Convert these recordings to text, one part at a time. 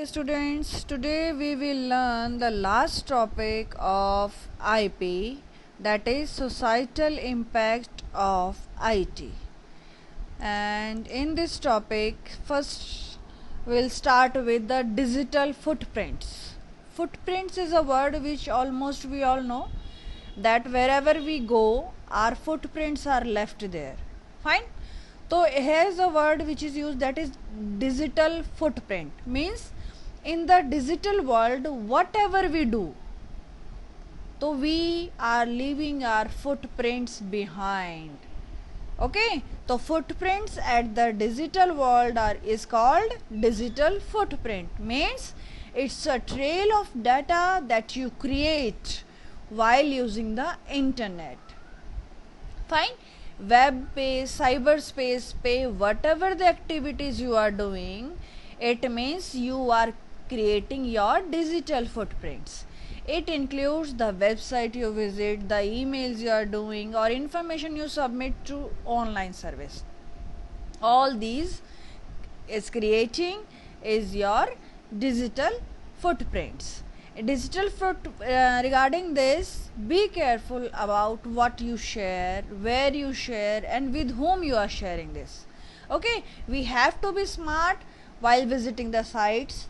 students, today we will learn the last topic of IP, that is societal impact of IT. And in this topic, first we'll start with the digital footprints. Footprints is a word which almost we all know, that wherever we go, our footprints are left there. Fine. So here's a word which is used, that is digital footprint. Means in the digital world, whatever we do, so we are leaving our footprints behind. Okay, so footprints at the digital world is called digital footprint. Means it's a trail of data that you create while using the internet. Fine. Web page, cyberspace page, whatever the activities you are doing, it means you are creating your digital footprints. It includes the website you visit, the emails you are doing, or information you submit to online service. All these is creating is your digital footprints. Regarding this, be careful about what you share, where you share, and with whom you are sharing this. Okay, we have to be smart while visiting the sites.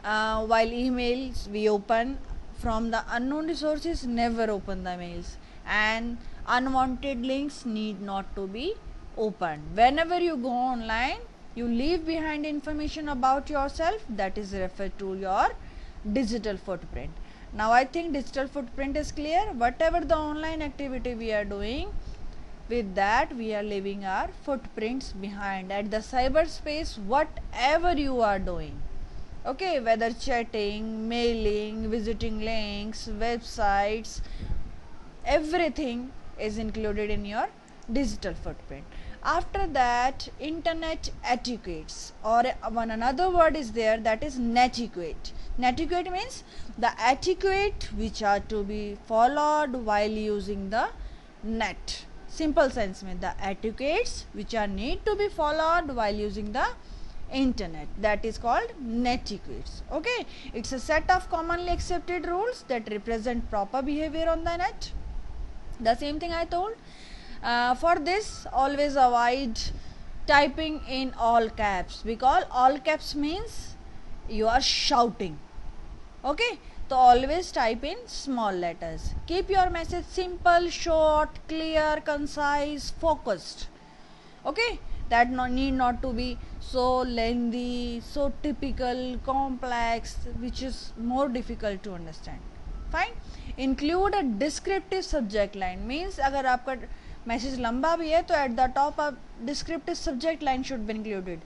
While emails we open from the unknown resources, never open the mails, and unwanted links need not to be opened. Whenever you go online, you leave behind information about yourself, that is referred to your digital footprint. Now I think digital footprint is clear. Whatever the online activity we are doing, with that we are leaving our footprints behind at the cyberspace, whatever you are doing. Okay, whether chatting, mailing, visiting links, websites, everything is included in your digital footprint. After that, internet etiquettes, or one another word is there, that is netiquette. Netiquette means the etiquette which are to be followed while using the net. Simple sense means the etiquettes which are need to be followed while using the internet, that is called netiquettes. Okay, it's a set of commonly accepted rules that represent proper behavior on the net. The same thing I told. For this, always avoid typing in all caps, because all caps means you are shouting. Okay, so always type in small letters. Keep your message simple, short, clear, concise, focused. Okay, that need not to be so lengthy, so typical, complex, which is more difficult to understand. Fine. Include a descriptive subject line. Means अगर आपका message लंबा भी है तो at the top a descriptive subject line should be included.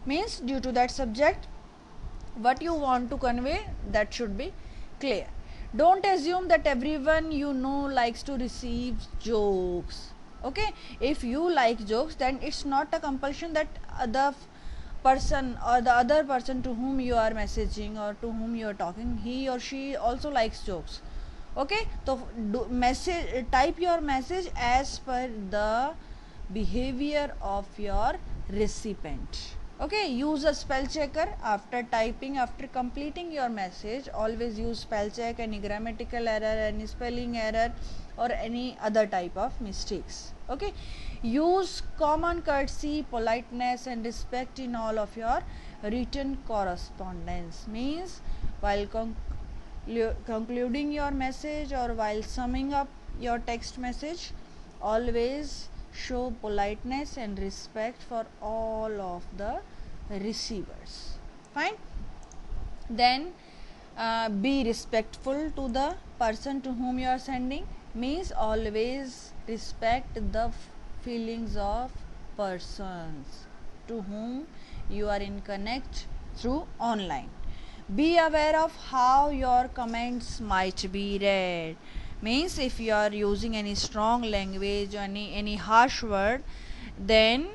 Means due to that subject, what you want to convey, that should be clear. Don't assume that everyone you know likes to receive jokes. Okay, if you like jokes, then it's not a compulsion that the person or the other person to whom you are messaging or to whom you are talking, he or she also likes jokes. Okay, so type your message as per the behavior of your recipient. Okay, use a spell checker after typing. After completing your message, always use spell check, any grammatical error, any spelling error, or any other type of mistakes. Okay, use common courtesy, politeness, and respect in all of your written correspondence. Means while concluding your message or while summing up your text message, always show politeness and respect for all of the receivers. Fine. Then be respectful to the person to whom you are sending. Means always respect the feelings of persons to whom you are in connect through online. Be aware of how your comments might be read. Means if you are using any strong language or any harsh word, then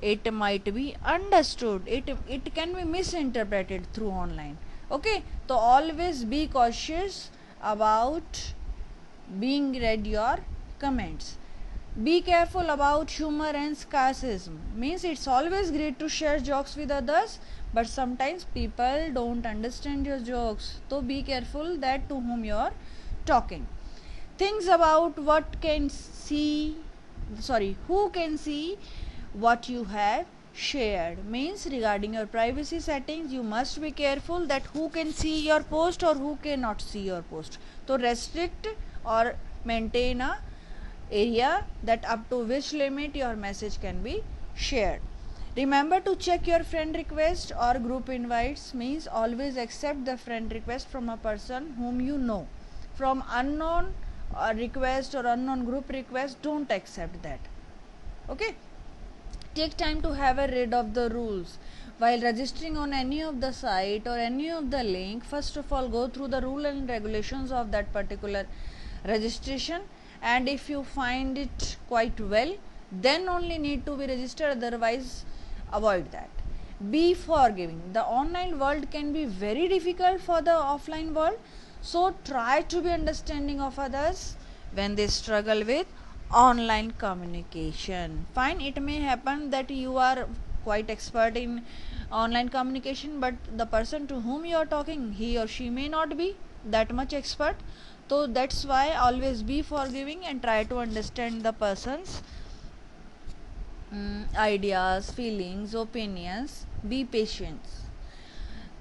it might be understood, it can be misinterpreted through online. Okay, so always be cautious about being read your comments. Be careful about humor and sarcasm. Means it's always great to share jokes with others, but sometimes people don't understand your jokes. So be careful that to whom you are talking. Things about who can see what you have shared. Means regarding your privacy settings, you must be careful that who can see your post or who cannot see your post. So restrict or maintain a area that up to which limit your message can be shared. Remember to check your friend request or group invites. Means always accept the friend request from a person whom you know. From unknown request or unknown group request, don't accept that. Okay, take time to have a read of the rules while registering on any of the site or any of the link. First of all, go through the rule and regulations of that particular registration, and if you find it quite well, then only need to be registered, otherwise avoid that. Be forgiving. The online world can be very difficult for the offline world, so try to be understanding of others when they struggle with online communication. Fine, it may happen that you are quite expert in online communication, but the person to whom you are talking, he or she may not be that much expert. So that's why always be forgiving and try to understand the person's ideas, feelings, opinions. Be patient.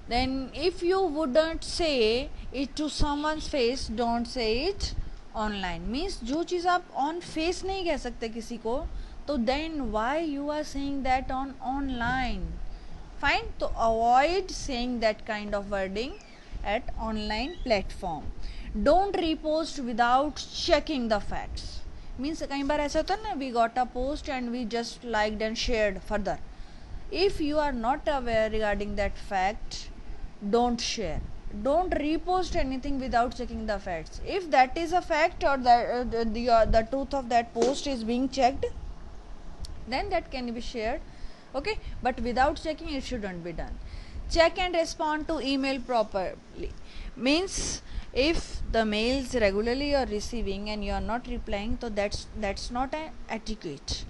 Then if you wouldn't say it to someone's face, don't say it online. Means जो चीज़ आप on face नहीं कह सकते किसी को, तो then why you are saying that on online? Fine, तो avoid saying that kind of wording at online platform. Don't repost without checking the facts. Means कई बार ऐसा होता है ना, we got a post and we just liked and shared further. If you are not aware regarding that fact, don't share. Don't repost anything without checking the facts. If that is a fact or the truth of that post is being checked, then that can be shared. Okay, but without checking, it shouldn't be done. Check and respond to email properly. Means if the mails regularly you are receiving and you are not replying, so that's not an etiquette.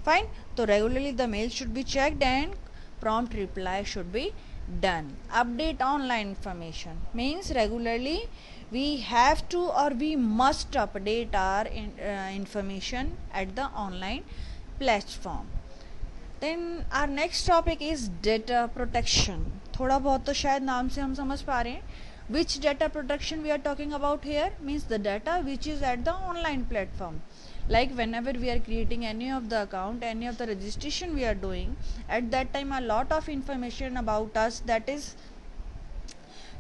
Fine, so regularly the mail should be checked and prompt reply should be done. Update online information. Means regularly we have to or we must update our information at the online platform. Then our next topic is data protection. थोड़ा बहुत तो शायद नाम से हम समझ पा रहे हैं. Which data protection we are talking about here? Means the data which is at the online platform. Like whenever we are creating any of the account, any of the registration we are doing, at that time a lot of information about us that is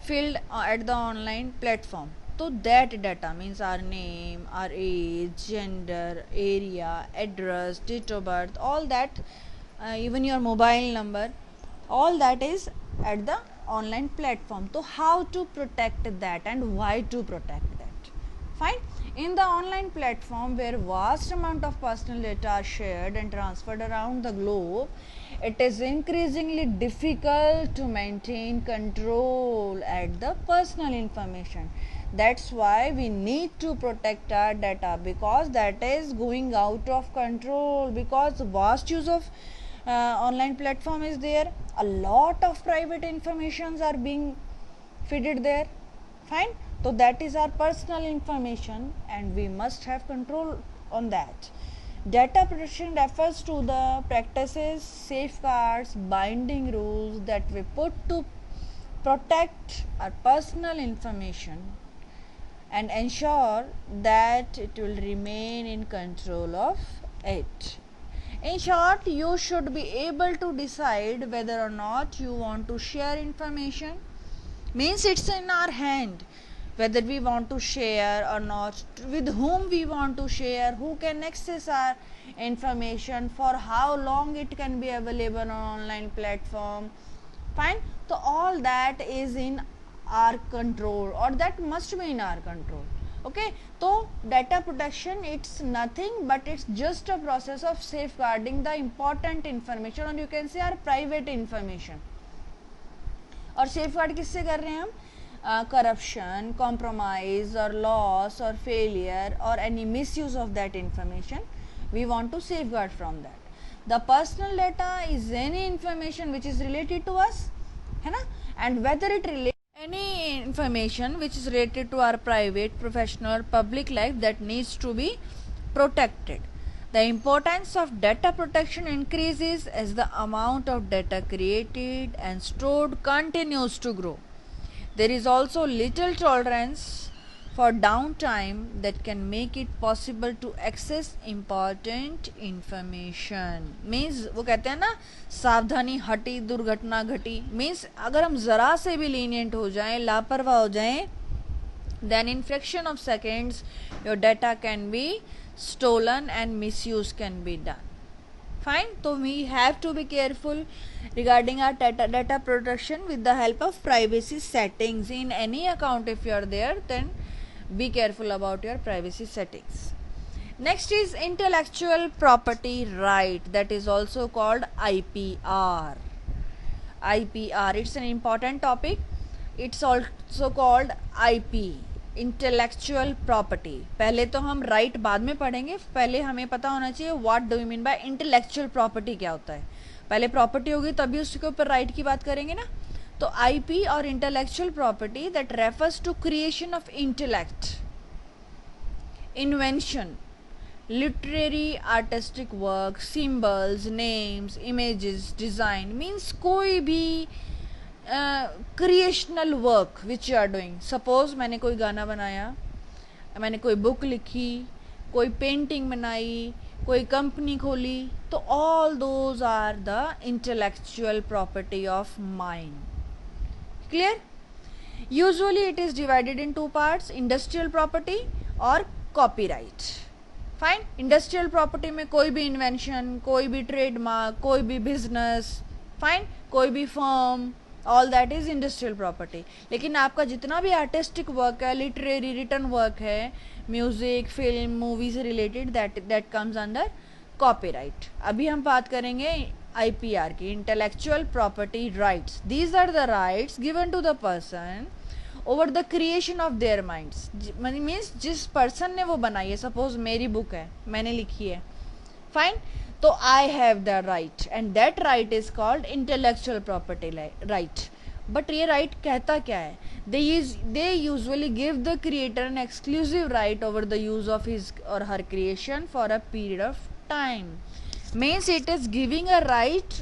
filled at the online platform. So that data means our name, our age, gender, area, address, date of birth, all that, even your mobile number, all that is at the online platform. So how to protect that and why to protect that? Fine. In the online platform where vast amount of personal data are shared and transferred around the globe, it is increasingly difficult to maintain control at the personal information. That's why we need to protect our data, because that is going out of control, because vast use of online platform is there. A lot of private informations are being feeded there. Fine, so that is our personal information and we must have control on that. Data protection refers to the practices, safeguards, binding rules that we put to protect our personal information and ensure that it will remain in control of it. In short, you should be able to decide whether or not you want to share information. Means it's in our hand whether we want to share or not, with whom we want to share, who can access our information, for how long it can be available on online platform. Fine, so all that is in our control, or that must be in our control. Okay, so data protection, it's nothing but it's just a process of safeguarding the important information, or you can say our private information. और safeguard किससे कर रहे हैं हम? Corruption, compromise or loss or failure or any misuse of that information We want to safeguard from that. The personal data is any information which is related to us, है ना, and whether it relates any information which is related to our private, professional, public life that needs to be protected. The importance of data protection increases as the amount of data created and stored continues to grow. There is also little tolerance for downtime that can make it possible to access important information. Means वो कहते हैं ना, सावधानी हटी दुर्घटना घटी. Means अगर हम जरा से भी lenient हो जाएं, लापरवाह हो जाएं, then in fraction of seconds your data can be stolen and misuse can be done. Fine. So we have to be careful regarding our data protection with the help of privacy settings in any account. If you are there, then be careful about your privacy settings. Next is intellectual property right, that is also called IPR. IPR, it's an important topic. It's also called IP, intellectual property. पहले तो हम right बाद में पढ़ेंगे, पहले हमें पता होना चाहिए what do you mean by intellectual property क्या होता है. पहले प्रॉपर्टी होगी तभी उसके ऊपर राइट की बात करेंगे ना. तो आईपी और intellectual property that refers to creation of intellect, invention, literary artistic work, symbols, names, images, design. Means कोई भी creational work which you are doing. Suppose मैंने कोई गाना बनाया, मैंने कोई बुक लिखी, कोई पेंटिंग बनाई, कोई कंपनी खोली, तो all those are the intellectual property of mind. Clear? Usually it is divided in two parts, industrial property और कॉपीराइट. फाइन. इंडस्ट्रियल प्रॉपर्टी में कोई भी इन्वेंशन, कोई भी ट्रेडमार्क, कोई भी बिजनेस, फाइन, कोई भी firm, all that is industrial property. लेकिन आपका जितना भी आर्टिस्टिक वर्क है, लिटरेरी रिटन वर्क है, म्यूजिक, फिल्म, मूवी से related, that comes under copyright. अभी हम बात करेंगे IPR की, intellectual property rights. These are the rights given to the person over the creation of their minds. Means जिस person ने वो बनाई है, सपोज मेरी बुक है, मैंने लिखी है, फाइन, तो I have the right and that right is called intellectual property right. But ये राइट कहता क्या है? They usually give the creator an exclusive right over the use of his or her creation for a period of time. Means it is giving a right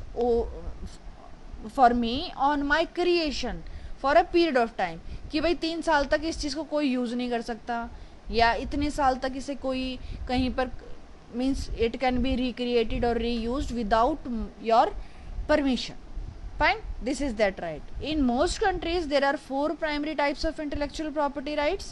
for me on my creation for a period of time, कि भाई 3 साल तक इस चीज़ को कोई use नहीं कर सकता, या इतने साल तक इसे कोई कहीं पर, means it can be recreated or reused without your permission. Fine. This is that right. In most countries there are 4 primary types of intellectual property rights.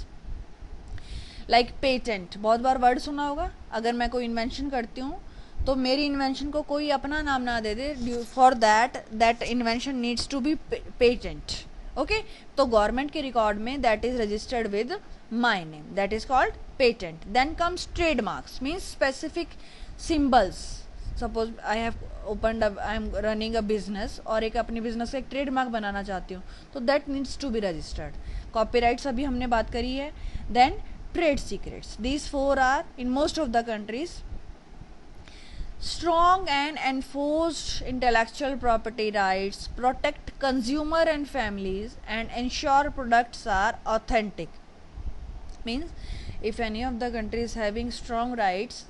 Like patent, बहुत बार वर्ड सुना होगा. अगर मैं कोई इन्वेंशन करती हूँ तो मेरी इन्वेंशन को कोई अपना नाम ना दे दे, for that invention needs to be patent. Okay, तो गवर्नमेंट के रिकॉर्ड में that is registered with my name, that is called patent. Then comes trademarks, means specific symbols. Suppose I am running a business और एक अपनी business का एक trademark बनाना चाहती हूँ, तो that needs to be registered. Copyrights अभी हमने बात करी है. Then trade secrets. These 4 are in most of the countries. Strong and enforced intellectual property rights protect consumer and families and ensure products are authentic. Means if any of the country is having strong rights,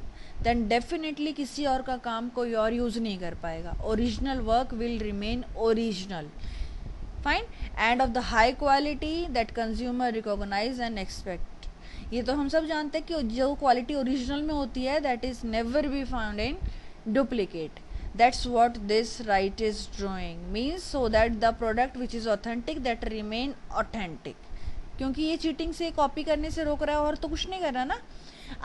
then definitely किसी और का काम कोई और use नहीं कर पाएगा. Original work will remain original. Fine. And of the high quality that consumer recognize and expect. ये तो हम सब जानते हैं कि जो क्वालिटी ओरिजिनल में होती है, that is never be found in duplicate. That's what this right is drawing. Means so that the product which is authentic that remain authentic. क्योंकि ये चीटिंग से, कॉपी करने से रोक रहा है, और तो कुछ नहीं कर रहा ना.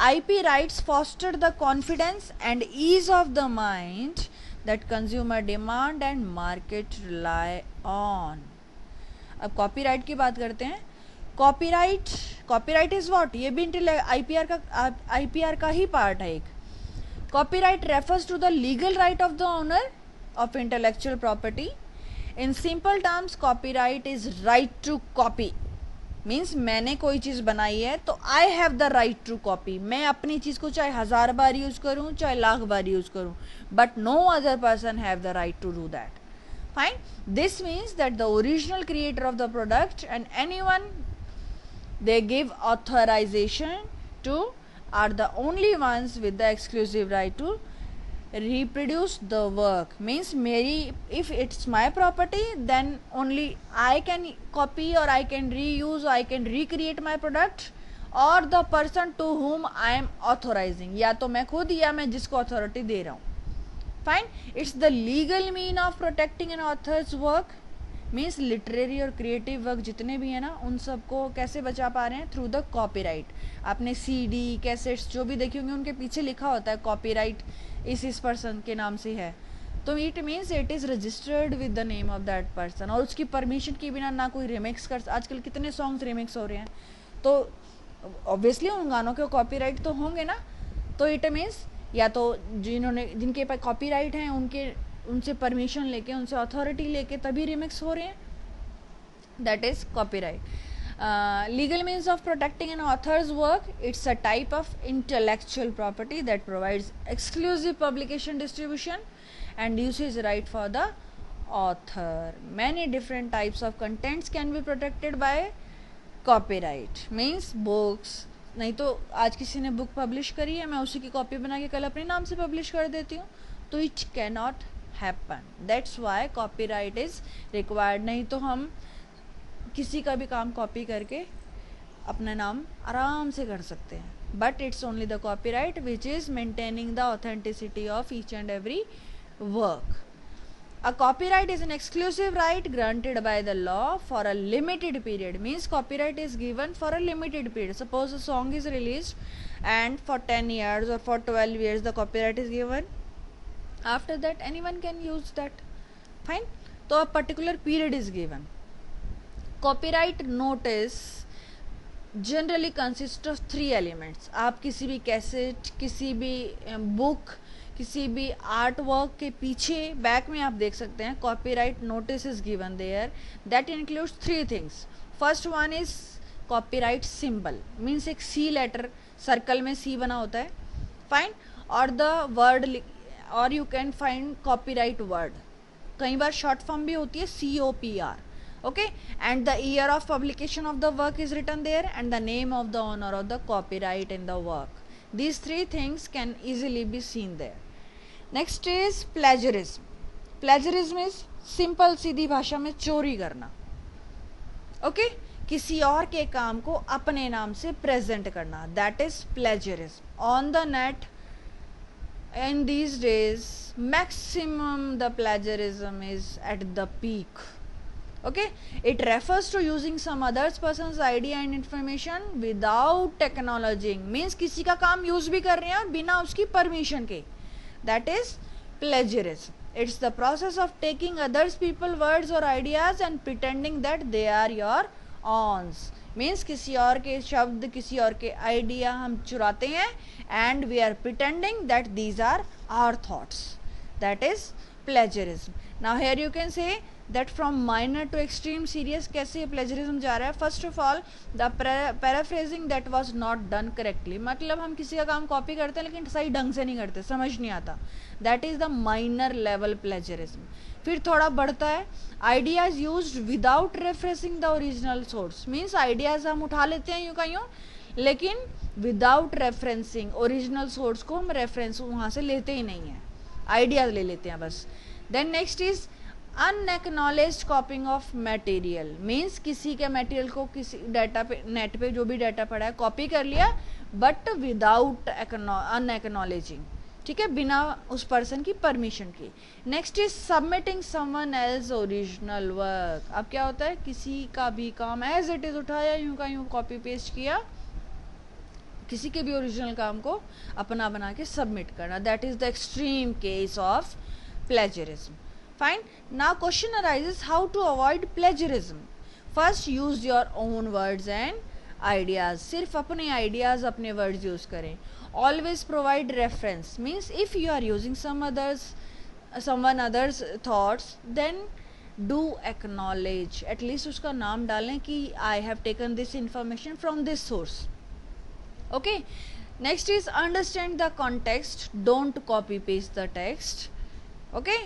IP rights foster the confidence and ease of the mind that consumer demand and market rely on. अब कॉपीराइट की बात करते हैं. Copyright is what? ये भी IPR का ही पार्ट है एक. Copyright refers to the legal right of the owner of intellectual property. In simple terms, copyright is right to copy. Means मैंने कोई चीज़ बनाई है तो I have the right to copy. मैं अपनी चीज़ को चाहे 1000 बार यूज़ करूँ चाहे लाख बार यूज़ करूँ, but no other person have the right to do that. Fine. This means that the original creator of the product and anyone they give authorization to are the only ones with the exclusive right to reproduce the work. Means मेरी if it's my property then only I can copy or I can reuse or I can recreate my product or the person to whom I am authorizing. या तो मैं खुद या मैं जिसको authority दे रहा हूँ. Fine. It's the legal mean of protecting an author's work. Means literary और क्रिएटिव वर्क जितने भी हैं ना उन सबको कैसे बचा पा रहे हैं? Through the copyright. आपने सीडी कैसेट्स जो भी देखे होंगे उनके पीछे लिखा होता है कॉपीराइट इस पर्सन के नाम से है, तो it means it is registered with the name of that person. और उसकी परमिशन के बिना ना कोई रिमिक्स कर. आजकल कितने सॉन्ग्स रिमिक्स हो रहे हैं, तो ऑब्वियसली उन गानों के कॉपीराइट तो होंगे ना. तो इट मीन्स या तो जिनके पास कॉपीराइट हैं उनसे परमिशन लेके उनसे अथॉरिटी लेके तभी रिमिक्स हो रहे हैं. That is copyright. Legal means of protecting an author's work. It's a type of intellectual property that provides exclusive publication distribution and usage right for the author. Many different types of contents can be protected by copyright. Means books, नहीं तो आज किसी ने book publish करी है, मैं उसी की कॉपी बना के कल अपने नाम से पब्लिश कर देती हूँ, तो it can not happen. That's why copyright is required. नहीं तो हम किसी का भी काम कॉपी करके अपना नाम आराम से कर सकते हैं, but it's only the copyright which is maintaining the authenticity of each and every work. A copyright is an exclusive right granted by the law for a limited period. Means copyright is given for a limited period. Suppose a song is released and for 10 years or for 12 years the copyright is given. After that anyone can use that. Fine. So a particular period is given. Copyright notice generally consists of 3 elements. आप किसी भी cassette, किसी भी book, किसी भी art work के पीछे back में आप देख सकते हैं copyright notice is given there. That includes 3 things. First one is copyright symbol. Means एक सी लेटर सर्कल में सी बना होता है. फाइन. और द वर्ड, और you can find copyright word. कई बार शॉर्ट फॉर्म भी होती है COPR. Okay. And the year of publication of the work is written there and the name of the owner of the copyright in the work. These 3 things can easily be seen there. Next is plagiarism. Plagiarism is simple सीधी भाषा में चोरी करना. Okay. किसी और के काम को अपने नाम से प्रेजेंट करना. That is plagiarism. On the net in these days maximum the plagiarism is at the peak. Okay. It refers to using some other person's idea and information without acknowledging. Means किसी का काम use भी कर रहे हैं और बिना उसकी परमिशन के. That is plagiarism. It's the process of taking others people words or ideas and pretending that they are your own. Means किसी और के शब्द, किसी और के आइडिया हम चुराते हैं and we are pretending that these are our thoughts. That is plagiarism. Now here you can say that from minor to extreme serious कैसे plagiarism जा रहा है. First of all the paraphrasing that was not done correctly. मतलब हम किसी का काम copy करते हैं लेकिन सही ढंग से नहीं करते, समझ नहीं आता. That is the minor level plagiarism. फिर थोड़ा बढ़ता है ideas used without referencing the original source. Means ideas हम उठा लेते हैं यूँ का यूँ, लेकिन विदाउट रेफरेंसिंग ओरिजिनल सोर्स को हम रेफरेंस वहाँ से लेते ही नहीं हैं, आइडियाज ले लेते हैं बस. Then next is unacknowledged copying of material. Means किसी के मटेरियल को किसी डाटा पे, नेट पे जो भी डाटा पड़ा है कॉपी कर लिया बट विदाउट अनएक्नॉलेजिंग. ठीक है, बिना उस पर्सन की परमिशन की. Next is submitting someone else original work. अब क्या होता है, किसी का भी काम एज इट इज उठाया, यूं का यूं कॉपी पेस्ट किया, किसी के भी ओरिजिनल काम को अपना बना के सबमिट करना. That is the extreme case of plagiarism. Fine. Now question arises how to avoid plagiarism. First use your own words and ideas. सिर्फ अपने आइडियाज, अपने वर्ड्स यूज करें. Always provide reference. Means if you are using someone others thoughts, then do acknowledge, at least उसका नाम डालें कि I have taken this information from this source. Okay, next is understand the context, don't copy paste the text. Okay,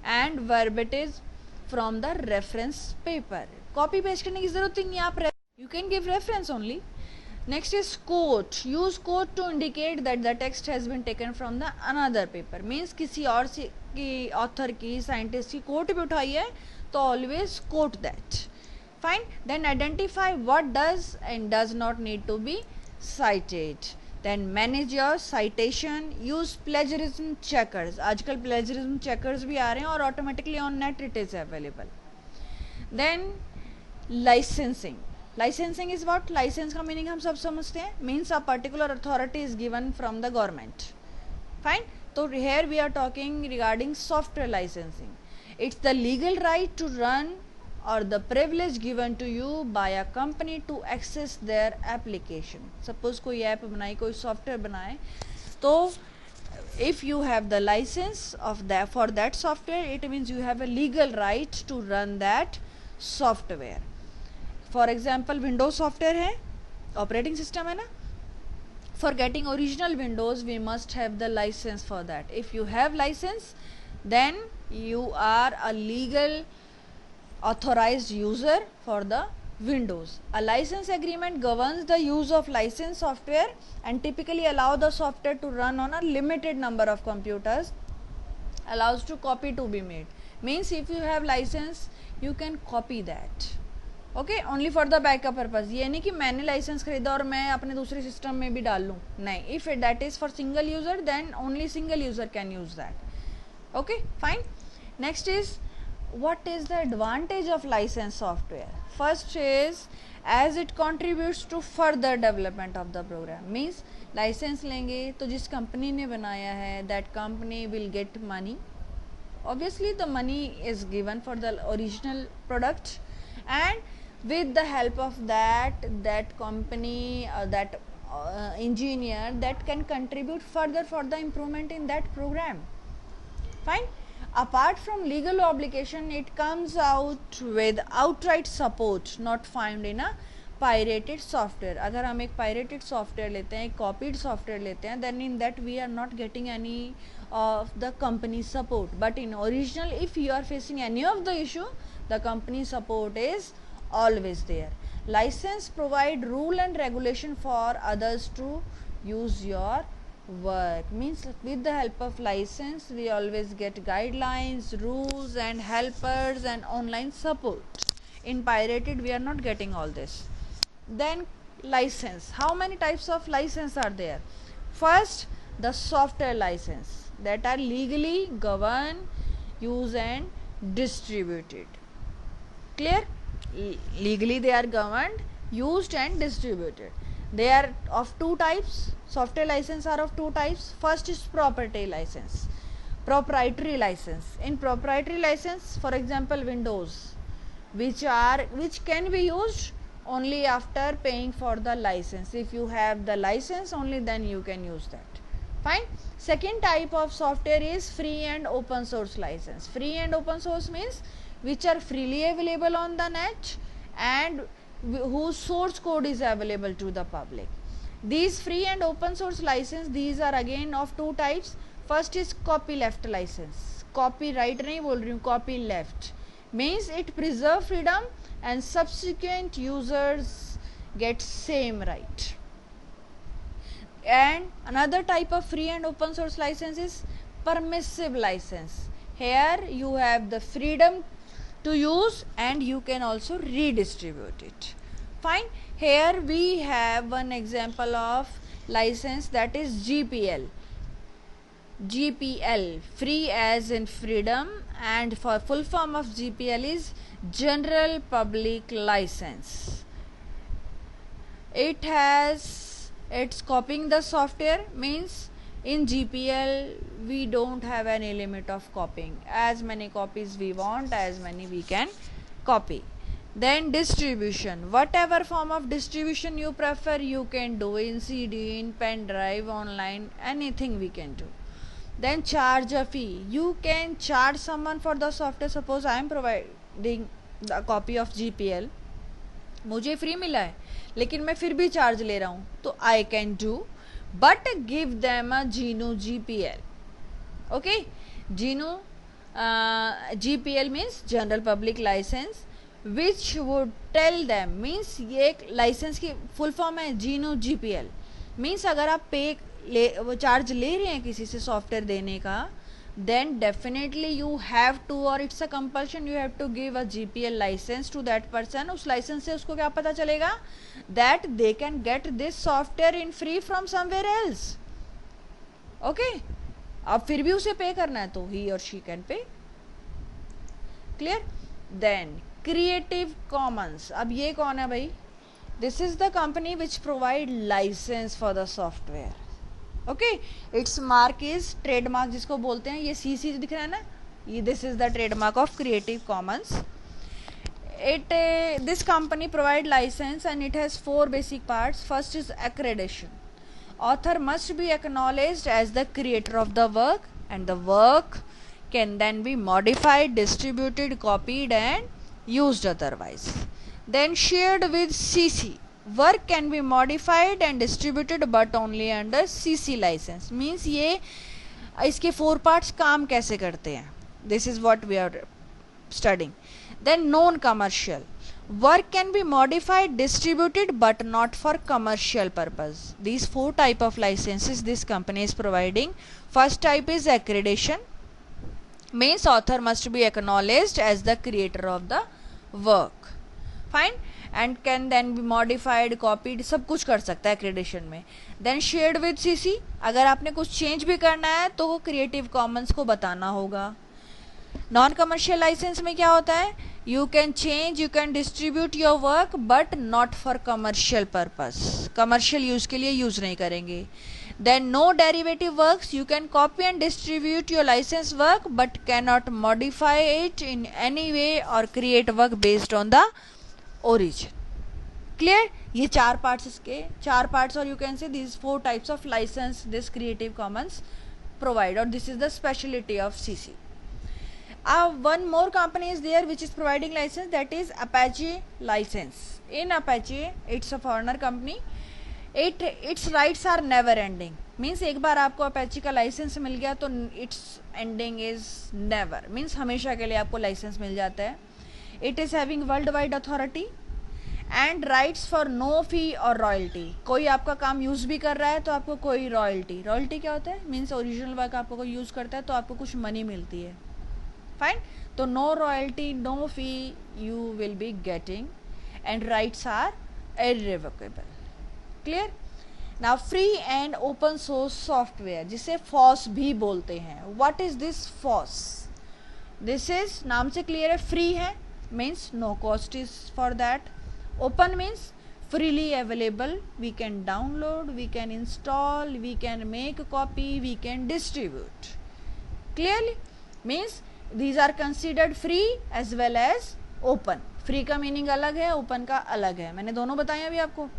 and verbatim from the reference paper. Copy paste करने की जरूरत ही नहीं, आप you can give reference only. Next is quote. Use quote to indicate that the text has been taken from the another paper. Means किसी और की author की scientist की quote भी उठाई है तो always quote that. Fine. Then identify what does and does not need to be cited. Then manage your citation. Use plagiarism checkers. आजकल plagiarism checkers भी आ रहे हैं और automatically on net it is available. Then licensing. Licensing is what? License का meaning हम सब समझते हैं, means a particular authority is given from the government. Fine. So here we are talking regarding software licensing. It's the legal right to run or the privilege given to you by a company to access their application. Suppose कोई app बनाई, कोई software बनाए, तो if you have the license of that for that software, it means you have a legal right to run that software. For example Windows software है, operating system है ना. For getting original Windows we must have the license for that. If you have license then you are a legal authorized user for the Windows. A license agreement governs the use of licensed software and typically allow the software to run on a limited number of computers, allows to copy to be made. Means if you have license you can copy that. Okay, only for the backup purpose. ये नहीं कि मैंने licence खरीदा और मैं अपने दूसरे system में भी डाल लूँ, नहीं. If that is for single user then only single user can use that. Okay, fine. Next is what is the advantage of licensed software? First is as it contributes to further development of the program. Means license लेंगे तो जिस company ने बनाया है that company will get money. Obviously the money is given for the original product, and with the help of that company that engineer that can contribute further for the improvement in that program. Fine. Apart from legal obligation, it comes out with outright support not found in a pirated software. अगर हम एक pirated software लेते हैं, एक copied software लेते हैं, then in that we are not getting any of the company support. But in original, if you are facing any of the issue, the company support is always there. License provide rule and regulation for others to use your work. Means with the help of license we always get guidelines, rules and helpers and online support. In pirated we are not getting all this. Then license. How many types of license are there? First, the software license that are legally governed, used and distributed. Clear? Legally they are governed, used and distributed. They are of two types. Software license are of two types. First is property license, proprietary license. In proprietary license, for example Windows, which can be used only after paying for the license. If you have the license only then you can use that. Fine. Second type of software is free and open source license. Free and open source means which are freely available on the net and whose source code is available to the public. These free and open source license, these are again of two types. First is copyleft license. Copyright नहीं बोल रही हूँ, copyleft means it preserve freedom and subsequent users get same right. And another type of free and open source license is permissive license. Here you have the freedom to use and you can also redistribute it. Fine. Here we have one example of license, that is GPL. GPL, free as in freedom, and for full form of GPL is General Public License. It's copying the software, means in GPL we don't have any limit of copying. As many copies we want, as many we can copy. Then distribution, whatever form of distribution you prefer you can do, in CD, in pen drive, online, anything we can do. Then charge a fee, you can charge someone for the software. Suppose I am providing the copy of GPL, मुझे free मिला है लेकिन मैं फिर भी charge ले रहा हूँ, तो I can do but give them a GNU GPL. Okay, GNU GPL means general public license, which would tell them, means ये एक लाइसेंस की फुल फॉर्म है GNU GPL. मीन्स अगर आप वो चार्ज ले रहे हैं किसी से सॉफ्टवेयर देने का, then definitely you have to, or it's a compulsion, you have to give a GPL license to that person. उस लाइसेंस से उसको क्या पता चलेगा, that they can get this software in free from somewhere else. Okay, अब फिर भी उसे पे करना है तो he or she can pay. Clear? Then Creative Commons, अब ये कौन है भाई, this is the company which provide license for the software. Okay, it's mark is trademark जिसको बोलते हैं, ये CC दिख रहा है ना, ये this is the trademark of Creative Commons. This company provide license and it has 4 basic parts. First is accreditation. Author must be acknowledged as the creator of the work and the work can then be modified, distributed, copied and used otherwise. Then shared with CC. Work can be modified and distributed but only under CC license. Means ये इसके 4 parts काम कैसे करते हैं, this is what we are studying. Then non-commercial. Work can be modified, distributed but not for commercial purpose. These 4 type of licenses this company is providing. First type is accreditation. Means author must be acknowledged as the creator of the work. Fine. And can then be modified, copied, सब कुछ कर सकता है क्रेडिशन में. Then shared with CC, अगर आपने कुछ change भी करना है तो वो क्रिएटिव कॉमन्स को बताना होगा. नॉन कमर्शियल लाइसेंस में क्या होता है, you can change, you can distribute your work but not for commercial purpose, commercial use के लिए यूज नहीं करेंगे. Then no derivative works, you can copy and distribute your license work but can not modify it in any way or create work based on the origin. Clear? ये 4 parts इसके 4 parts, और you can say these 4 types of license this Creative Commons provide, or this is the specialty of CC. One more company is there which is providing license, that is Apache license. In Apache, it's a foreigner company. Its rights are never ending. Means एक बार आपको Apache का license मिल गया तो its ending is never. Means हमेशा के लिए आपको license मिल जाता है. It is having worldwide authority and rights for no fee or royalty. कोई आपका काम यूज़ भी कर रहा है तो आपको कोई रॉयल्टी, रॉयल्टी क्या होता है, मीन्स ओरिजिनल वर्क आपको कोई यूज़ करता है तो आपको कुछ मनी मिलती है. फाइन, तो no royalty, no fee you will be getting and rights are irrevocable. Clear? Now free and open source software, जिसे फॉस भी बोलते हैं. What is this FOSS? This is, नाम से क्लियर है, फ्री है, means no cost is for that. Open means freely available, we can download, we can install, we can make a copy, we can distribute. Clearly? Means these are considered free as well as open. Free का meaning अलग है, open का अलग है, मैंने दोनों बताए अभी आपको.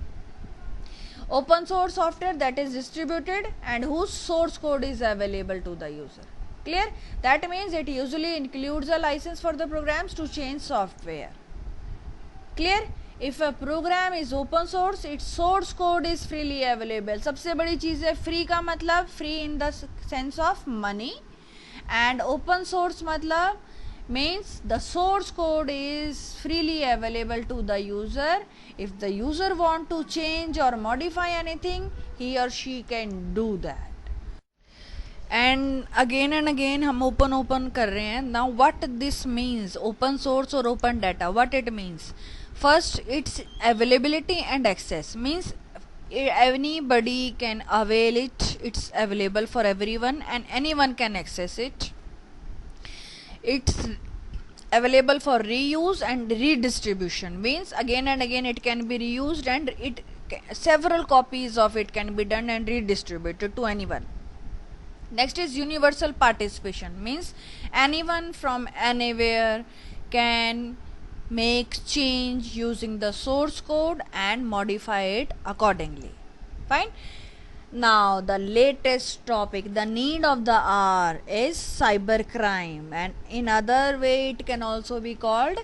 Open source software that is distributed and whose source code is available to the user. Clear? That means it usually includes a license for the programs to change software. Clear? If a program is open source, its source code is freely available. सबसे बड़ी चीज़ है free का मतलब free in the sense of money, and open source मतलब means the source code is freely available to the user. If the user want to change or modify anything, he or she can do that. And again हम open कर रहे हैं. Now what this means, open source or open data, what it means? First, it's availability and access. Means anybody can avail it, it's available for everyone and anyone can access it. It's available for reuse and redistribution. Means again and again it can be reused and several copies of it can be done and redistributed to anyone. Next is universal participation. Means anyone from anywhere can make change using the source code and modify it accordingly. Fine. Now the latest topic, the need of the hour, is cybercrime, and in other way it can also be called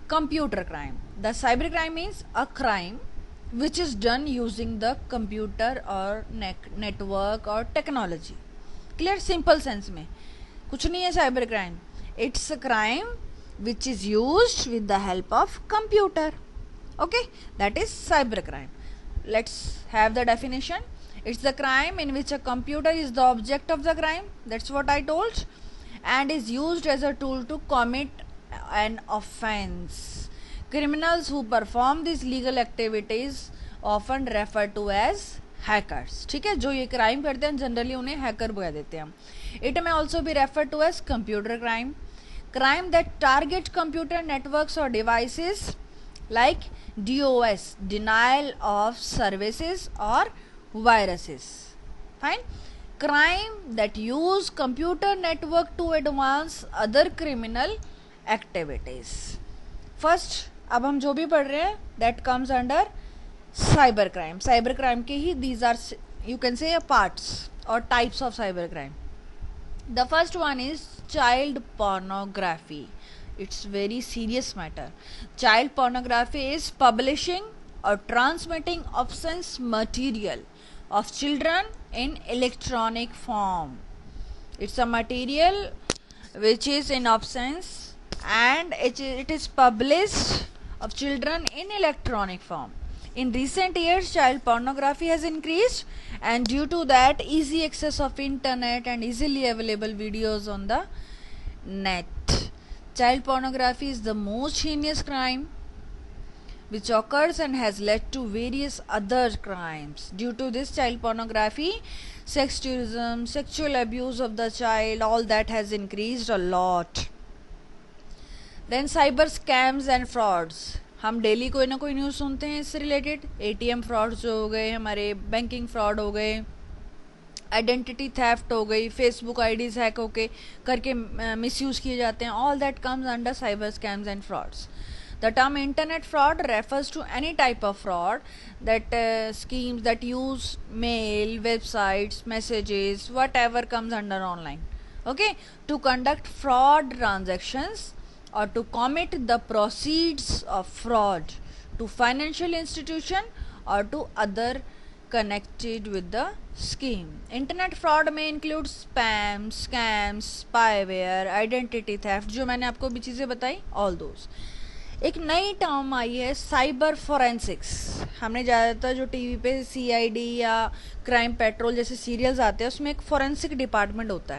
computer crime. The cybercrime means a crime which is done using the computer or network or technology. Clear? Simple sense में कुछ नहीं है cyber crime. It's a crime which is used with the help of computer. Okay, that is cyber crime. Let's have the definition. It's the crime in which a computer is the object of the crime. That's what I told, and is used as a tool to commit an offense. Criminals who perform these legal activities often referred to as hackers. ठीक है, जो ये crime करते हैं generally उन्हें hacker बोल देते हैं हम. It may also be referred to as computer crime. Crime that target computer networks or devices like DOS, denial of services, or viruses. Fine. Crime that use computer network to advance other criminal activities. First, अब हम जो भी पढ़ रहे हैं that comes under cyber crime. Cyber crime के ही these are, you can say, parts or types of cyber crime. The first one is child pornography. It's very serious matter. Child pornography is publishing or transmitting obscene material of children in electronic form. It's a material which is in obscene and it is published of children in electronic form. In recent years, child pornography has increased, and due to that, easy access of internet and easily available videos on the net. Child pornography is the most heinous crime which occurs and has led to various other crimes. Due to this child pornography, sex tourism, sexual abuse of the child, all that has increased a lot. Then cyber scams and frauds. हम daily कोई ना कोई news सुनते हैं इससे related. ATM fraud जो हो गए, हमारे बैंकिंग फ्रॉड हो गए, आइडेंटिटी थेफ्ट हो गई, फेसबुक आईडीज हैक होके करके मिसयूज़ किए जाते हैं. All that comes under cyber scams and frauds. The term internet fraud refers to any type of fraud that schemes that use mail, websites, messages, whatever comes under online. Okay, to conduct fraud transactions or to commit the proceeds of fraud to financial institution or to other connected with the scheme. Internet fraud may include spam, scams, spyware, identity theft, जो मैंने आपको भी चीज़ें बताई, all those. एक नई term आई है cyber forensics. हमने ज़्यादातर जो टीवी पे CID या क्राइम पेट्रोल जैसे सीरियल्स आते हैं उसमें एक फोरेंसिक डिपार्टमेंट होता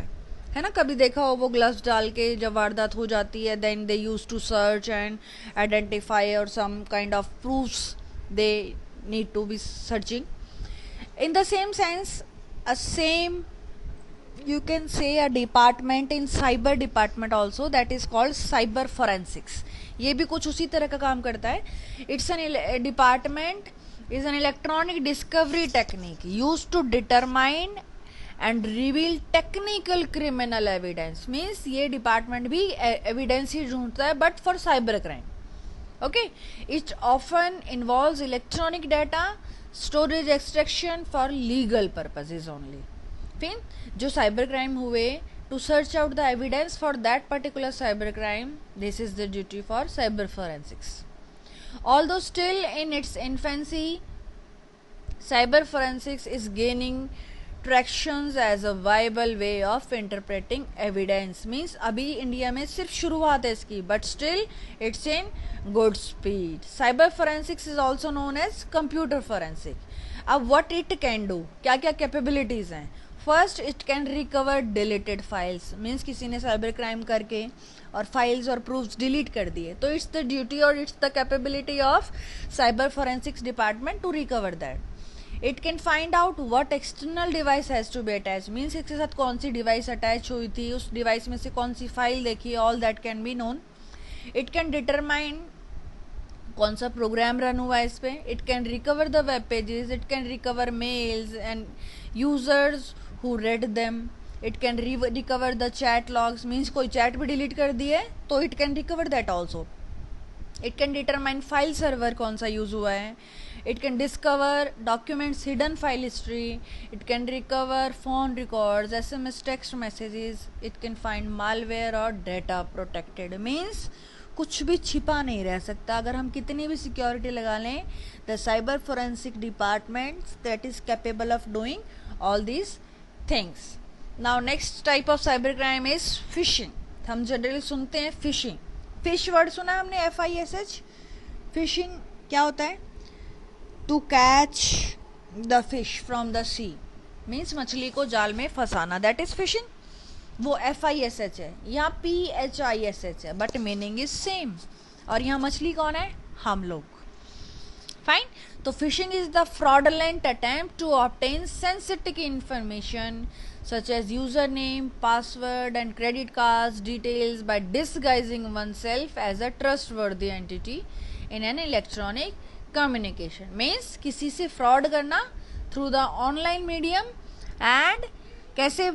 है ना. कभी देखा हो वो ग्लव्स डाल के जब वारदात हो जाती है, then they use to search and identify or some kind of proofs they need to be searching. In the same sense a same you can say a department in cyber department also, that is called cyber forensics. ये भी कुछ उसी तरह का काम करता है. It's an department is an electronic discovery technique used to determine and reveal technical criminal evidence. Means ये department भी evidence ही ढूंढता है but for cyber crime. Okay, it often involves electronic data storage extraction for legal purposes only. फिर जो cyber crime हुए, to search out the evidence for that particular cyber crime, this is the duty for cyber forensics. Although still in its infancy, cyber forensics is gaining tractions as a viable way of interpreting evidence. Means अभी India में सिर्फ शुरुआत है इसकी, but still it's in good speed. Cyber forensics is also known as computer forensic. अब what it can do, क्या क्या capabilities हैं. First, it can recover deleted files. Means किसी ने साइबर क्राइम करके और फाइल्स और प्रूफ्स डिलीट कर दिए, तो इट्स द ड्यूटी और it's the capability of cyber forensics department to recover that. It can find out what external device has to be attach. Means इसके साथ कौन सी डिवाइस अटैच हुई थी, उस डिवाइस में से कौन सी फाइल देखी, all that can be known. It can determine कौन सा प्रोग्राम रन हुआ है इस पे. It can recover the web pages, it can recover mails and users who read them. It can recover the chat logs. Means कोई chat भी delete कर दिए तो it can recover that also. It can determine file server कौन सा use हुआ है, it can discover documents hidden file history, it can recover phone records, SMS text messages, it can find malware और data protected. Means कुछ भी छिपा नहीं रह सकता। अगर हम कितनी भी सिक्योरिटी लगा लें, the cyber forensic department that is capable of doing all these things. Now next type of cyber crime is fishing. हम जनरली सुनते हैं फिशिंग, फिश वर्ड सुना है हमने, FISH। फिशिंग क्या होता है? To catch the fish from the sea, means मछली को जाल में फंसाना, दैट इज फिशिंग। वो FISH है, यहाँ PHISH है, बट मीनिंग इज सेम। और यहाँ मछली कौन है? हम लोग। फाइन। तो phishing is the fraudulent attempt to obtain sensitive information such as username, password and credit cards details by disguising oneself as a trustworthy entity in an electronic communication। means किसी से fraud करना through the online medium, and कैसे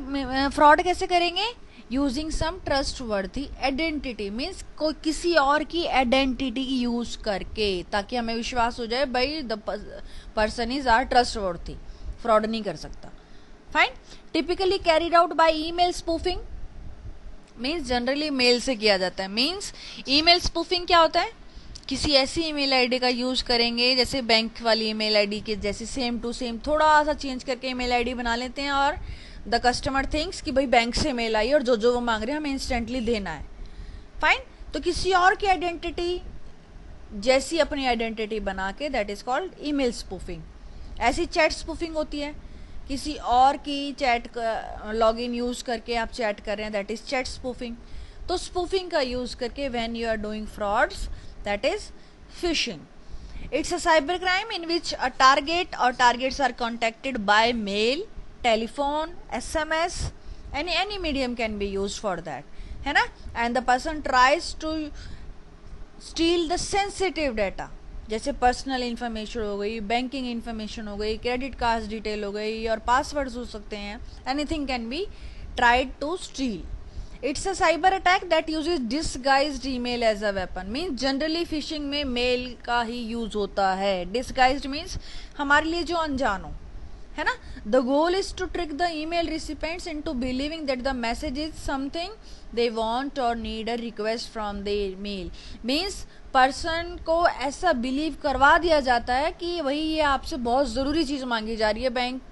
fraud कैसे करेंगे? using some trustworthy identity, means कोई किसी और की identity यूज करके, ताकि हमें विश्वास हो जाए भाई the person is our trustworthy, fraud नहीं कर सकता। Fine. Typically carried out by email spoofing, means generally mail से किया जाता है। मीन्स ईमेल स्पूफिंग क्या होता है? किसी ऐसी ईमेल आईडी का यूज करेंगे, जैसे बैंक वाली ईमेल आईडी के जैसे सेम टू सेम थोड़ा सा चेंज करके ईमेल आईडी बना लेते हैं, और द कस्टमर थिंक्स कि भाई बैंक से मेल आई और जो जो वो मांग रहे हैं हमें इंस्टेंटली देना है। फाइन। तो किसी और की आइडेंटिटी जैसी अपनी आइडेंटिटी बना के, that is called email spoofing. ऐसी चैट स्पूफिंग होती है, किसी और की चैट लॉगिन यूज करके आप चैट कर रहे हैं, दैट इज चैट स्पूफिंग। तो स्पूफिंग का यूज करके when you are doing frauds, that is phishing. It's a cyber crime in which a target or targets are contacted by mail, telephone, SMS, any medium can be use for that, है ना। And the person tries to steal the sensitive data, जैसे personal information हो गई, banking information हो गई, credit card detail हो गई, और पासवर्ड्स हो सकते हैं। Anything can be tried to steal. It's a cyber attack that uses disguised email as a weapon. Means generally phishing में मेल का ही यूज होता है। डिसगाइज्ड मीन्स हमारे लिए जो अनजान हो, है ना। The goal is to trick the email recipients into believing that the message is something they want or need a request from the mail. Means person को ऐसा बिलीव करवा दिया जाता है कि वही ये आपसे बहुत ज़रूरी चीज़ मांगी जा रही है, बैंक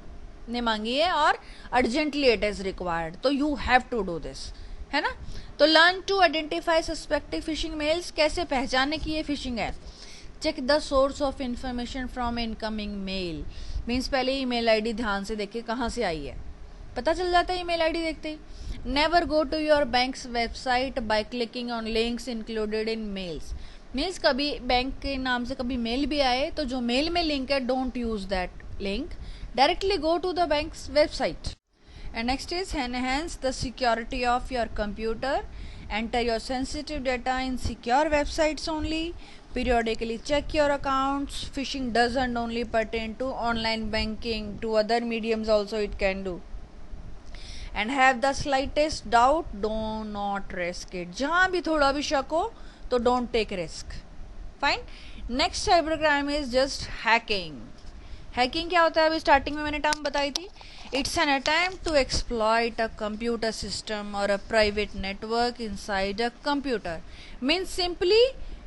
ने मांगी है और अर्जेंटली इट इज़ रिक्वायर्ड, तो you have to do this, है ना। तो learn to identify suspected phishing mails. कैसे पहचाने कि ये फिशिंग है? Check the source of information from incoming mail. Means पहले ईमेल आईडी ध्यान से देखे कहाँ से आई है, पता चल जाता है ईमेल आईडी देखते ही। Never go to your bank's website by clicking on links included in mails. Means कभी बैंक के नाम से कभी मेल भी आए तो जो मेल में लिंक है, don't use that link, directly go to the bank's website. And next is enhance the security of your computer. Enter your sensitive data in secure websites only. Periodically check your accounts. Phishing doesn't only pertain to online banking, to other mediums also it can do. And have the slightest doubt, do not risk it. जहाँ भी थोड़ा भी शक हो तो don't take risk. Fine. Next cyber crime is just hacking. Hacking क्या होता है? अभी स्टार्टिंग में मैंने टर्म बताई थी. It's an attempt to exploit a computer system or a private network inside a computer. Means simply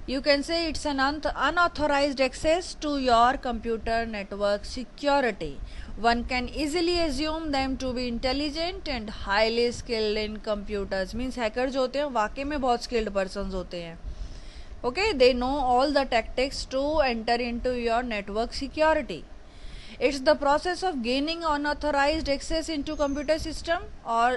you can say it's an unauthorized access to your computer network security. One can easily assume them to be intelligent and highly skilled in computers. Means hackers जो होते हैं वाकई में बहुत skilled persons होते हैं. Okay, they know all the tactics to enter into your network security. It's the process of gaining unauthorized access into computer system or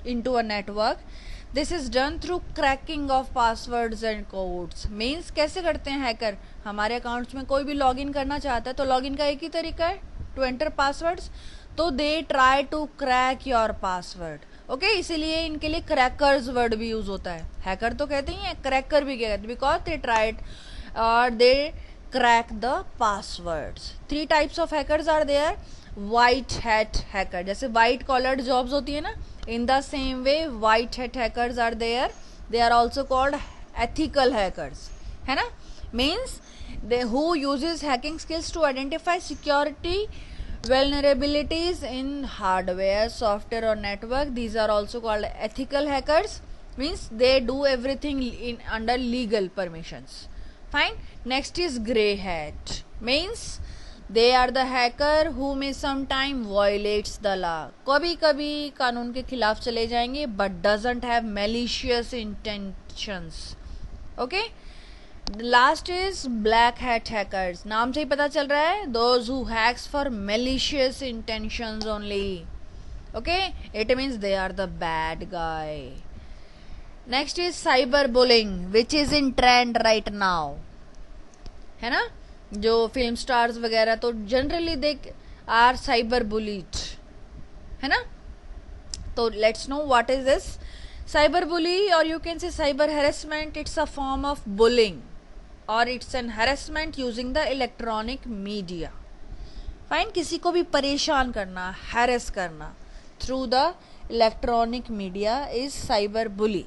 into a network. This is done through cracking of passwords and codes. Means कैसे करते हैं hacker? हमारे accounts में कोई भी login करना चाहता है तो लॉगिन का एक ही तरीका है, टू एंटर पासवर्ड्स. तो they try to crack your password. Okay, इसीलिए इनके लिए क्रैकर्स वर्ड भी यूज होता है. हैकर तो कहते ही हैं, क्रैकर भी कहते हैं, बिकॉज दे ट्राइड और they crack the passwords. 3 types of hackers are there. White hat hacker, जैसे वाइट कॉलर्ड जॉब्स होती है ना, in the same way white hat hackers are there. They are also called ethical hackers. है ना. Means they who uses hacking skills to identify security vulnerabilities in hardware, software or network. These are also called ethical hackers. Means they do everything in under legal permissions. Fine. Next is grey hat. Means they are the hacker who may sometime violates the law. कभी कभी कानून के खिलाफ चले जाएंगे but doesn't have malicious intentions. Okay. Last is black hat hackers. नाम से ही पता चल रहा है, those who hacks for malicious intentions only. Okay, it means they are the bad guy. Next is cyber bullying which is in trend right now, है ना. जो फिल्म स्टार्स वगैरह तो generally they are cyber bullied, है ना. तो let's know what is this cyber bully, or you can say cyber harassment. It's a form of bullying or it's an harassment using the electronic media. Fine. किसी को भी परेशान करना, harass करना through the electronic media is cyber bully.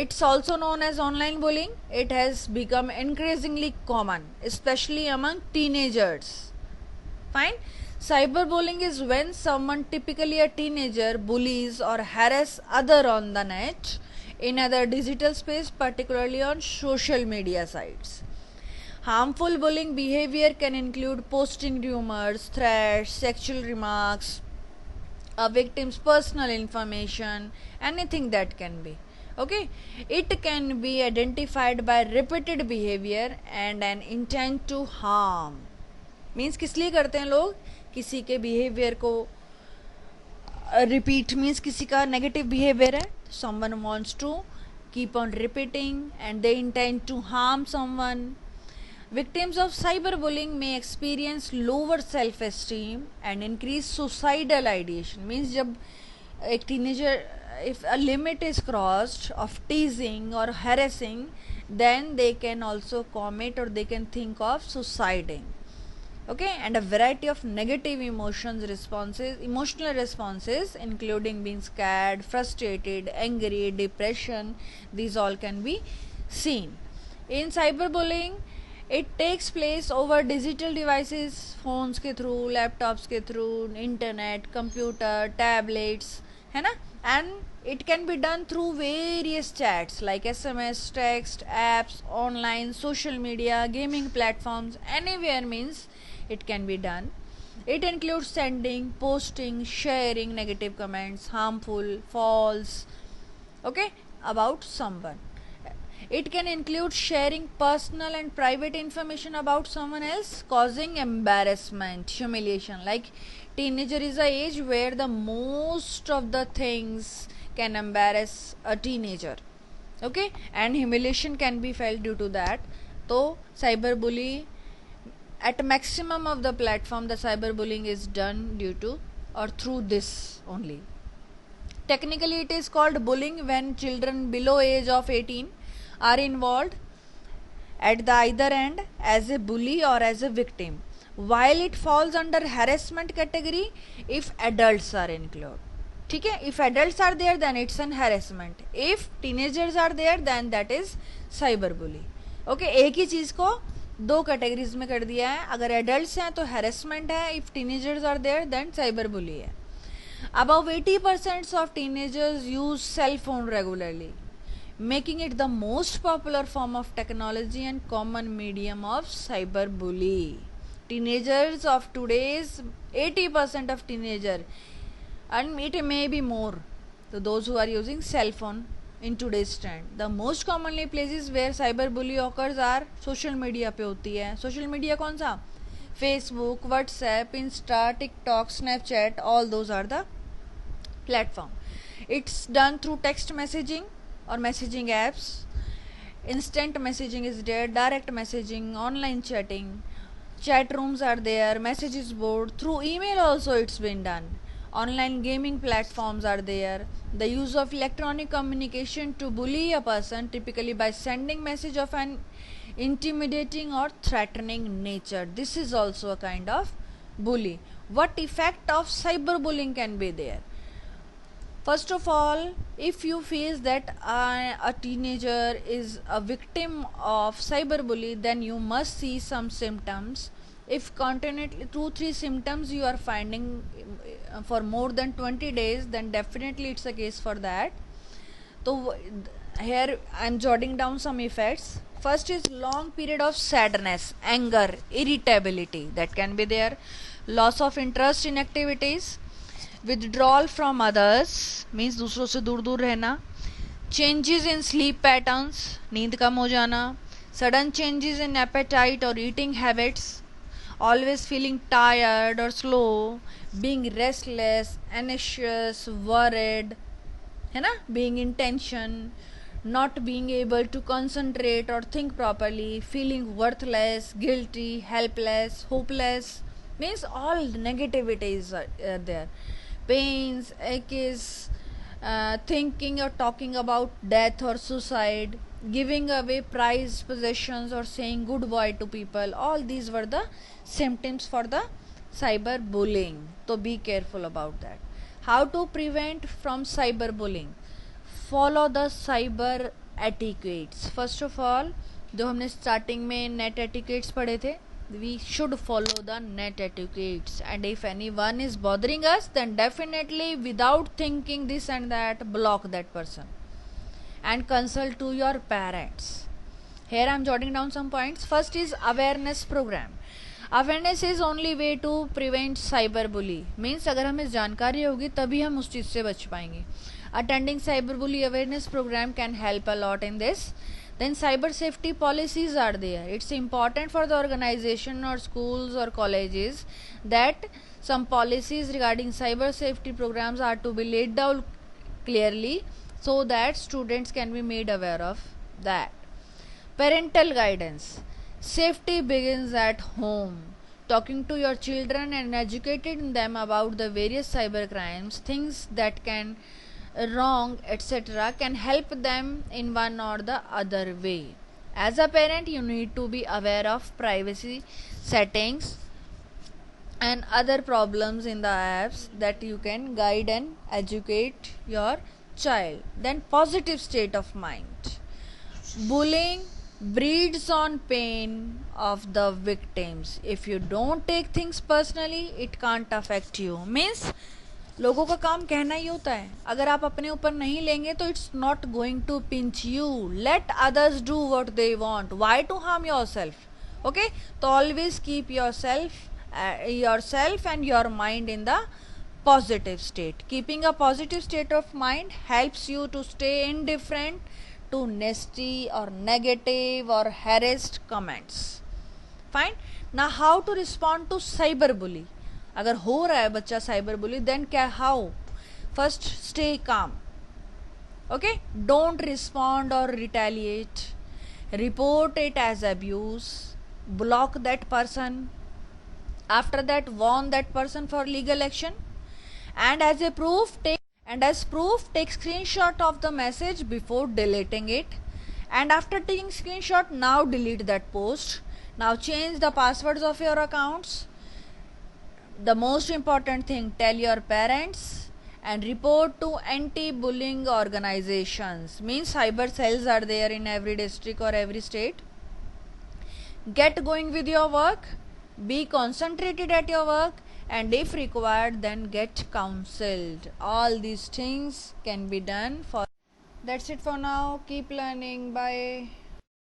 It's also known as online bullying. It has become increasingly common, especially among teenagers. Fine. Cyberbullying is when someone, typically a teenager, bullies or harass other on the net in other digital space, particularly on social media sites. Harmful bullying behavior can include posting rumors, threats, sexual remarks, a victim's personal information, anything that can be. Okay, it can be identified by repeated behavior and an intent to harm. Means किस लिए करते हैं लोग, किसी के behaviour को repeat. Means किसी का नेगेटिव बिहेवियर है, someone wants to keep on repeating and they intend to harm someone. Victims of cyber bullying में experience lower self esteem and increase suicidal ideation. Means जब एक teenager, if a limit is crossed of teasing or harassing, then they can also commit or they can think of suiciding. Okay, and a variety of negative emotional responses including being scared, frustrated, angry, depression, these all can be seen. In cyberbullying, it takes place over digital devices, phones के through, laptops के through, internet, computer, tablets, है ना. And it can be done through various chats like SMS, text, apps, online, social media, gaming platforms, anywhere. Means it can be done. It includes sending, posting, sharing negative comments, harmful, false, okay, about someone. It can include sharing personal and private information about someone else, causing embarrassment, humiliation. Like teenager is a age where the most of the things can embarrass a teenager, okay, and humiliation can be felt due to that. So cyberbully, at maximum of the platform, the cyberbullying is done due to or through this only. Technically, it is called bullying when children below age of 18 are involved at the either end as a bully or as a victim, while it falls under harassment category if adults are included. ठीक है, if adults are there then it's an harassment, if teenagers are there then that is cyberbully. Okay, एक ही चीज को दो categories में कर दिया है. अगर एडल्ट्स हैं तो हैरेसमेंट है, if teenagers are there then cyber bully है. About 80% of teenagers use cell phone regularly, making it the most popular form of technology and common medium of cyber bully. Teenagers of today's 80% of teenager, and it may be more, so those who are using cell phone in today's trend. The most commonly places where cyberbully occurs are social media पे होती है. social media कौन सा, Facebook, WhatsApp, Insta, TikTok, Snapchat, all those are the platform. It's done through text messaging or messaging apps. Instant messaging is there, direct messaging, online chatting, chat rooms are there, messages board, through email also it's been done. Online gaming platforms are there. The use of electronic communication to bully a person, typically by sending message of an intimidating or threatening nature. This is also a kind of bully. What effect of cyberbullying can be there? First of all, if you feel that a teenager is a victim of cyberbully, then you must see some symptoms. If continually 2-3 symptoms you are finding for more than 20 days, then definitely it's a case for that. So here I am jotting down some effects. First is long period of sadness, anger, irritability, that can be there. Loss of interest in activities, withdrawal from others, means दूसरों से दूर दूर रहना. Changes in sleep patterns, नींद कम हो जाना. Sudden changes in appetite or eating habits, always feeling tired or slow, being restless, anxious, worried, है ना, being in tension, not being able to concentrate or think properly, feeling worthless, guilty, helpless, hopeless, means all negativities are there. Pains, aches, thinking or talking about death or suicide, giving away prized possessions or saying goodbye to people, all these were the symptoms for the cyberbullying. So be careful about that. How to prevent from cyberbullying? Follow the cyber etiquettes. First of all, जो हमने starting में net etiquettes पढ़े थे, we should follow the net etiquettes, and if anyone is bothering us, then definitely without thinking this and that, block that person and consult to your parents. Here I am jotting down some points. First is awareness program. Awareness is only way to prevent cyberbully, means अगर हमें जानकारी होगी तभी हम उस चीज़ से बच पाएंगे. Attending cyberbully awareness program can help a lot in this. Then cyber safety policies are there. It's important for the organization or schools or colleges that some policies regarding cyber safety programs are to be laid down clearly so that students can be made aware of that. Parental guidance. Safety begins at home. Talking to your children and educating them about the various cyber crimes, things that can wrong, etc., can help them in one or the other way. As a parent, you need to be aware of privacy settings and other problems in the apps that you can guide and educate your child. Then positive state of mind. Bullying breeds on pain of the victims. If you don't take things personally, it can't affect you. Means लोगों का काम कहना ही होता है, अगर आप अपने ऊपर नहीं लेंगे तो it's not going to pinch you. Let others do what they want, why to harm yourself. Okay, तो always keep yourself and your mind in the positive state. Keeping a positive state of mind helps you to stay indifferent to nasty or negative or harassed comments. Fine. Now how to respond to cyberbully? अगर हो रहा है बच्चा cyber bully, then क्या, how? First, stay calm. Okay, don't respond और retaliate. Report it as abuse. Block that person. After that warn that person for legal action. And as a proof take screenshot of the message before deleting it. And after taking screenshot, now delete that post. Now change the passwords of your accounts. The most important thing, tell your parents and report to anti-bullying organizations. Means cyber cells are there in every district or every state. Get going with your work. Be concentrated at your work, and if required, then get counseled. All these things can be done for. That's it for now. Keep learning. Bye.